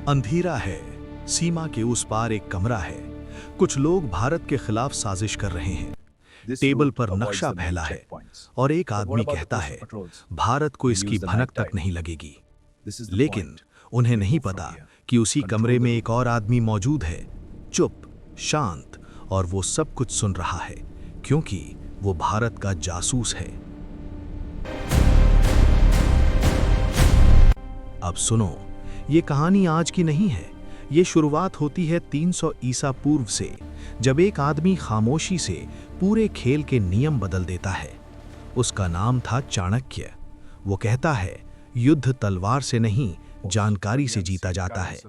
अंधेरा है, सीमा के उस पार एक कमरा है। कुछ लोग भारत के खिलाफ साजिश कर रहे हैं। टेबल पर नक्शा फैला है और एक आदमी कहता है भारत को इसकी भनक तक नहीं लगेगी। लेकिन उन्हें नहीं पता कि उसी कमरे में एक और आदमी मौजूद है, चुप, शांत, और वो सब कुछ सुन रहा है क्योंकि वो भारत का जासूस है। अब सुनो, ये कहानी आज की नहीं है। ये शुरुआत होती है 300 ईसा पूर्व से, जब एक आदमी खामोशी से पूरे खेल के नियम बदल देता है। उसका नाम था चाणक्य। वो कहता है युद्ध तलवार से नहीं, जानकारी से जीता जाता है।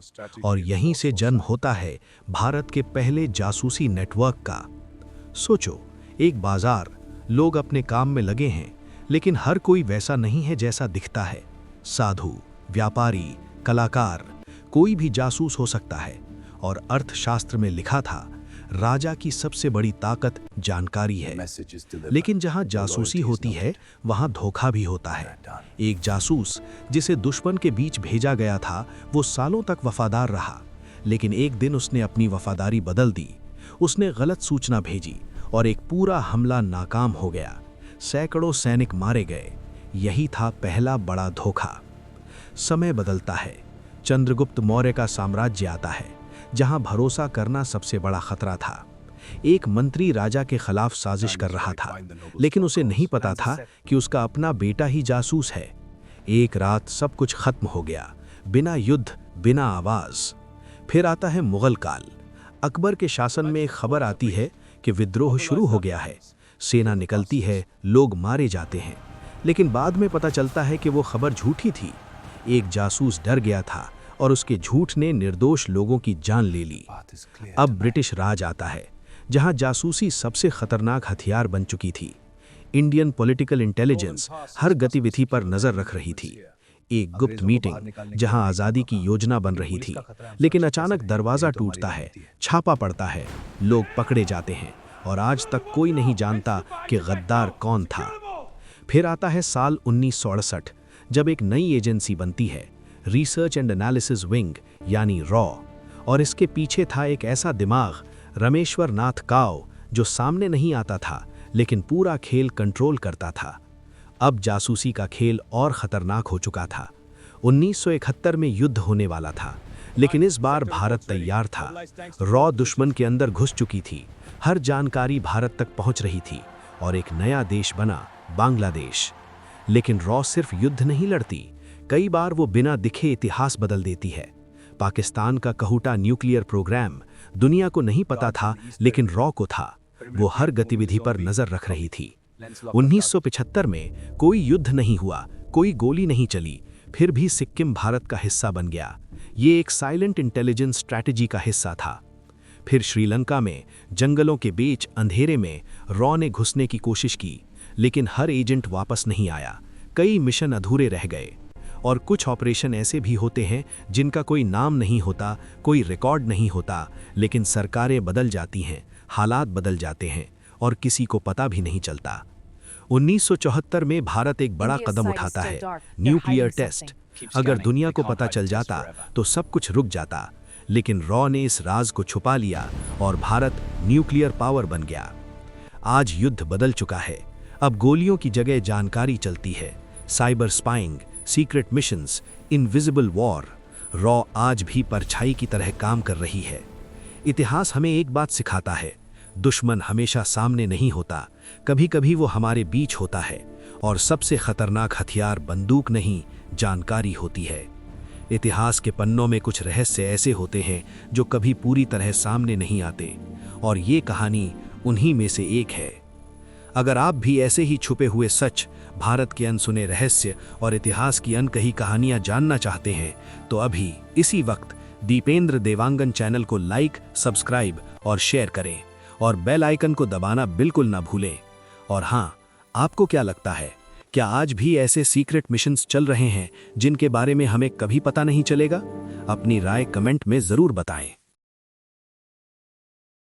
और यहीं से जन्म होता है भारत के पहले जासूसी नेटवर्क का। सोचो, एक बाजार, लोग अपने काम में लगे हैं, लेकिन हर कोई वैसा नहीं है जैसा दिखता है। साधु, व्यापारी, कलाकार, कोई भी जासूस हो सकता है। और अर्थशास्त्र में लिखा था राजा की सबसे बड़ी ताकत जानकारी है। लेकिन जहां जासूसी होती है वहां धोखा भी होता है। एक जासूस जिसे दुश्मन के बीच भेजा गया था वो सालों तक वफादार रहा, लेकिन एक दिन उसने अपनी वफादारी बदल दी। उसने गलत सूचना भेजी और एक पूरा हमला नाकाम हो गया। सैकड़ों सैनिक मारे गए। यही था पहला बड़ा धोखा। समय बदलता है, चंद्रगुप्त मौर्य का साम्राज्य आता है, जहां भरोसा करना सबसे बड़ा खतरा था। एक मंत्री राजा के खिलाफ साजिश कर रहा था, लेकिन उसे नहीं पता था कि उसका अपना बेटा ही जासूस है। एक रात सब कुछ खत्म हो गया, बिना युद्ध, बिना आवाज। फिर आता है मुगल काल। अकबर के शासन में एक खबर आती है कि विद्रोह शुरू हो गया है। सेना निकलती है, लोग मारे जाते हैं, लेकिन बाद में पता चलता है कि वो खबर झूठी थी। एक जासूस डर गया था और उसके झूठ ने निर्दोष लोगों की जान ले ली। अब ब्रिटिश राज आता है, जहां जासूसी सबसे खतरनाक हथियार बन चुकी थी। इंडियन पॉलिटिकल इंटेलिजेंस हर गतिविधि पर नजर रख रही थी। एक गुप्त मीटिंग जहां आज़ादी की योजना बन रही थी, लेकिन अचानक दरवाज़ा टूटता है, छापा पड़ता है, लोग पकड़े जाते हैं और आज तक कोई नहीं जानता कि गद्दार कौन था। फिर आता है साल 1968, जब एक नई एजेंसी बनती है, रिसर्च एंड एनालिसिस विंग यानी रॉ। और इसके पीछे था एक ऐसा दिमाग, रमेश्वर नाथ काव, जो सामने नहीं आता था लेकिन पूरा खेल कंट्रोल करता था। अब जासूसी का खेल और खतरनाक हो चुका था। 1971 में युद्ध होने वाला था, लेकिन इस बार भारत तैयार था। रॉ दुश्मन के अंदर घुस चुकी थी, हर जानकारी भारत तक पहुंच रही थी और एक नया देश बना, बांग्लादेश। लेकिन रॉ सिर्फ युद्ध नहीं लड़ती, कई बार वो बिना दिखे इतिहास बदल देती है। पाकिस्तान का कहूटा न्यूक्लियर प्रोग्राम दुनिया को नहीं पता था, लेकिन रॉ को था। वो हर गतिविधि पर नजर रख रही थी। 1975 में कोई युद्ध नहीं हुआ, कोई गोली नहीं चली, फिर भी सिक्किम भारत का हिस्सा बन गया। ये एक साइलेंट इंटेलिजेंस स्ट्रैटेजी का हिस्सा था। फिर श्रीलंका में जंगलों के बीच अंधेरे में रॉ ने घुसने की कोशिश की, लेकिन हर एजेंट वापस नहीं आया। कई मिशन अधूरे रह गए। और कुछ ऑपरेशन ऐसे भी होते हैं जिनका कोई नाम नहीं होता, कोई रिकॉर्ड नहीं होता, लेकिन सरकारें बदल जाती हैं, हालात बदल जाते हैं और किसी को पता भी नहीं चलता। 1974 में भारत एक बड़ा कदम उठाता है, न्यूक्लियर टेस्ट। अगर दुनिया को पता चल जाता तो सब कुछ रुक जाता, लेकिन रॉ ने इस राज को छुपा लिया और भारत न्यूक्लियर पावर बन गया। आज युद्ध बदल चुका है। अब गोलियों की जगह जानकारी चलती है, cyber spying, secret missions, invisible war. Raw आज भी परछाई की तरह काम कर रही है। इतिहास हमें एक बात सिखाता है, दुश्मन हमेशा सामने नहीं होता, कभी कभी वो हमारे बीच होता है। और सबसे खतरनाक हथियार बंदूक नहीं, जानकारी होती है। इतिहास के पन्नों में कुछ रहस्य ऐसे होते हैं जो कभी पूरी तरह सामने नहीं आते, और ये कहानी उन्हीं में से एक है। अगर आप भी ऐसे ही छुपे हुए सच, भारत के अनसुने रहस्य और इतिहास की अनकही कहानियां जानना चाहते हैं, तो अभी इसी वक्त दीपेंद्र देवांगन चैनल को लाइक, सब्सक्राइब और शेयर करें और बेल आइकन को दबाना बिल्कुल ना भूलें। और हाँ, आपको क्या लगता है, क्या आज भी ऐसे सीक्रेट मिशंस चल रहे हैं जिनके बारे में हमें कभी पता नहीं चलेगा? अपनी राय कमेंट में जरूर बताएं।